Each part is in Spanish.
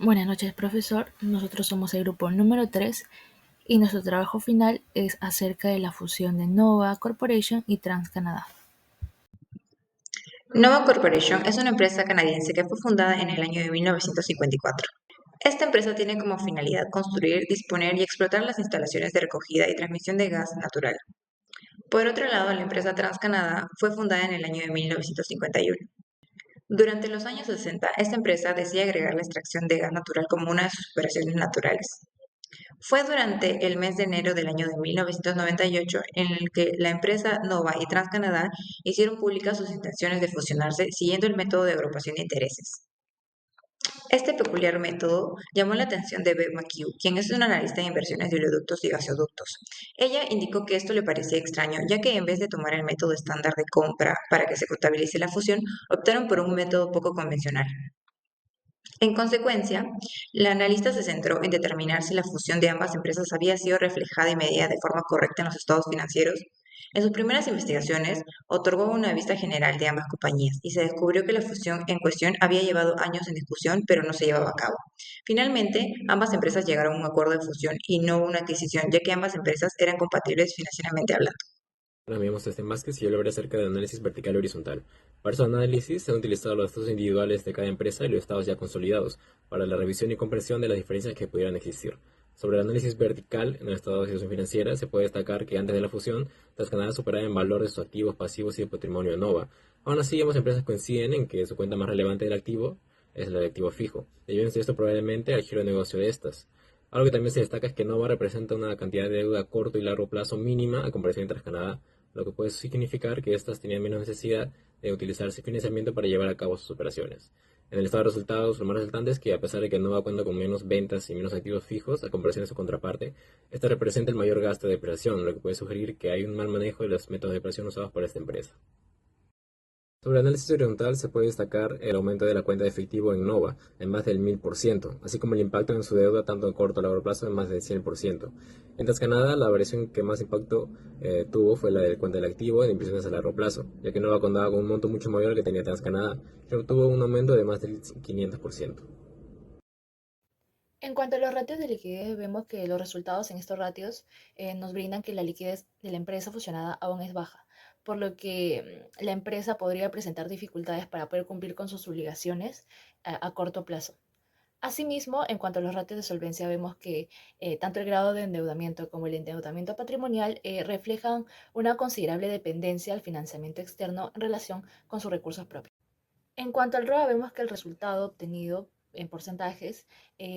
Buenas noches, profesor. Nosotros somos el grupo número 3 y nuestro trabajo final es acerca de la fusión de Nova Corporation y TransCanada. Nova Corporation es una empresa canadiense que fue fundada en el año de 1954. Esta empresa tiene como finalidad construir, disponer y explotar las instalaciones de recogida y transmisión de gas natural. Por otro lado, la empresa TransCanada fue fundada en el año de 1951. Durante los años 60, esta empresa decide agregar la extracción de gas natural como una de sus operaciones naturales. Fue durante el mes de enero del año de 1998 en el que la empresa Nova y TransCanada hicieron públicas sus intenciones de fusionarse siguiendo el método de agrupación de intereses. Este peculiar método llamó la atención de Bev McHugh, quien es una analista de inversiones de oleoductos y gasoductos. Ella indicó que esto le parecía extraño, ya que en vez de tomar el método estándar de compra para que se contabilice la fusión, optaron por un método poco convencional. En consecuencia, la analista se centró en determinar si la fusión de ambas empresas había sido reflejada y medida de forma correcta en los estados financieros. En sus primeras investigaciones, otorgó una vista general de ambas compañías y se descubrió que la fusión en cuestión había llevado años en discusión, pero no se llevaba a cabo. Finalmente, ambas empresas llegaron a un acuerdo de fusión y no una adquisición, ya que ambas empresas eran compatibles financieramente hablando. Ahora miremos este Vázquez y yo hablaré acerca del análisis vertical y horizontal. Para su análisis se han utilizado los estados individuales de cada empresa y los estados ya consolidados para la revisión y comprensión de las diferencias que pudieran existir. Sobre el análisis vertical en el estado de situación financiera se puede destacar que antes de la fusión, TransCanada superaba en valor de sus activos pasivos y el patrimonio de Nova. Aún así, ambas empresas coinciden en que su cuenta más relevante del activo es la de activo fijo, debiéndose esto probablemente al giro de negocio de estas. Algo que también se destaca es que Nova representa una cantidad de deuda a corto y largo plazo mínima a comparación de TransCanada, lo que puede significar que éstas tenían menos necesidad de utilizarse financiamiento para llevar a cabo sus operaciones. En el estado de resultados, lo más resultante es que, a pesar de que Nova cuenta con menos ventas y menos activos fijos a comparación de su contraparte, esta representa el mayor gasto de operación, lo que puede sugerir que hay un mal manejo de los métodos de operación usados por esta empresa. Sobre el análisis horizontal se puede destacar el aumento de la cuenta de efectivo en Nova en más del 1000%, así como el impacto en su deuda tanto a corto y largo plazo en más del 100%. En TransCanada, la variación que más impacto tuvo fue la del cuenta del activo en inversiones a largo plazo, ya que Nova contaba con un monto mucho mayor que tenía TransCanada, que obtuvo un aumento de más del 500%. En cuanto a los ratios de liquidez, vemos que los resultados en estos ratios nos brindan que la liquidez de la empresa fusionada aún es baja, por lo que la empresa podría presentar dificultades para poder cumplir con sus obligaciones a corto plazo. Asimismo, en cuanto a los ratios de solvencia, vemos que tanto el grado de endeudamiento como el endeudamiento patrimonial reflejan una considerable dependencia al financiamiento externo en relación con sus recursos propios. En cuanto al ROA, vemos que el resultado obtenido en porcentajes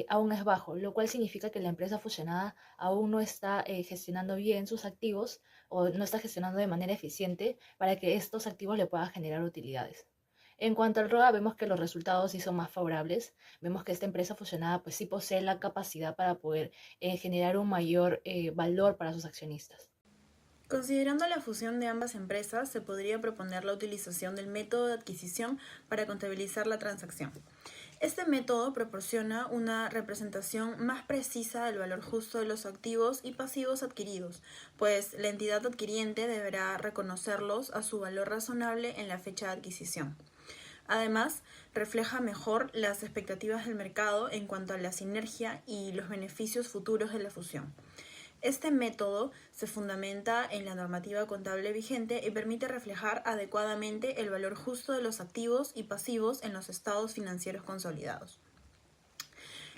aún es bajo, lo cual significa que la empresa fusionada aún no está gestionando bien sus activos o no está gestionando de manera eficiente para que estos activos le puedan generar utilidades. En cuanto al ROA, vemos que los resultados sí son más favorables. Vemos que esta empresa fusionada pues sí posee la capacidad para poder generar un mayor valor para sus accionistas. Considerando la fusión de ambas empresas, se podría proponer la utilización del método de adquisición para contabilizar la transacción. Este método proporciona una representación más precisa del valor justo de los activos y pasivos adquiridos, pues la entidad adquiriente deberá reconocerlos a su valor razonable en la fecha de adquisición. Además, refleja mejor las expectativas del mercado en cuanto a la sinergia y los beneficios futuros de la fusión. Este método se fundamenta en la normativa contable vigente y permite reflejar adecuadamente el valor justo de los activos y pasivos en los estados financieros consolidados.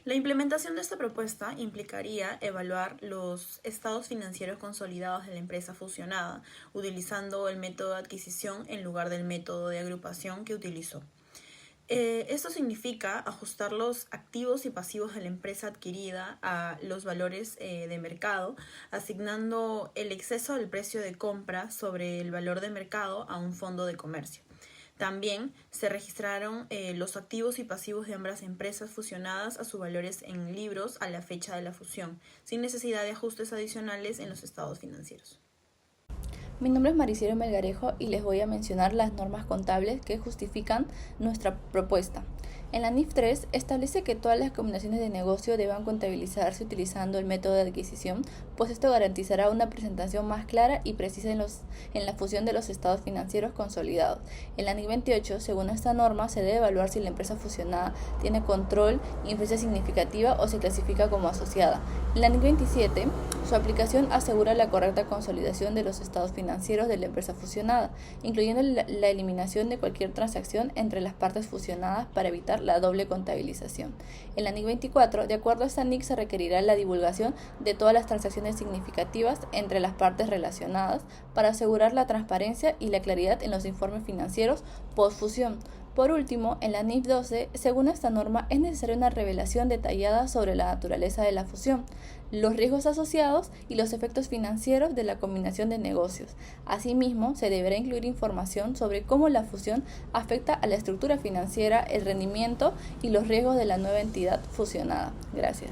La implementación de esta propuesta implicaría evaluar los estados financieros consolidados de la empresa fusionada, utilizando el método de adquisición en lugar del método de agrupación que utilizó. Esto significa ajustar los activos y pasivos de la empresa adquirida a los valores de mercado, asignando el exceso del precio de compra sobre el valor de mercado a un fondo de comercio. También se registraron los activos y pasivos de ambas empresas fusionadas a sus valores en libros a la fecha de la fusión, sin necesidad de ajustes adicionales en los estados financieros. Mi nombre es Maricielo Melgarejo y les voy a mencionar las normas contables que justifican nuestra propuesta. En la NIF 3 establece que todas las combinaciones de negocio deban contabilizarse utilizando el método de adquisición, pues esto garantizará una presentación más clara y precisa en la fusión de los estados financieros consolidados. En la NIF 28, según esta norma, se debe evaluar si la empresa fusionada tiene control, influencia significativa o se clasifica como asociada. En la NIF 27, su aplicación asegura la correcta consolidación de los estados financieros de la empresa fusionada, incluyendo la eliminación de cualquier transacción entre las partes fusionadas para evitar la doble contabilización. En la NIC 24, de acuerdo a esta NIC, se requerirá la divulgación de todas las transacciones significativas entre las partes relacionadas para asegurar la transparencia y la claridad en los informes financieros post-fusión. Por último, en la NIF 12, según esta norma, es necesaria una revelación detallada sobre la naturaleza de la fusión, los riesgos asociados y los efectos financieros de la combinación de negocios. Asimismo, se deberá incluir información sobre cómo la fusión afecta a la estructura financiera, el rendimiento y los riesgos de la nueva entidad fusionada. Gracias.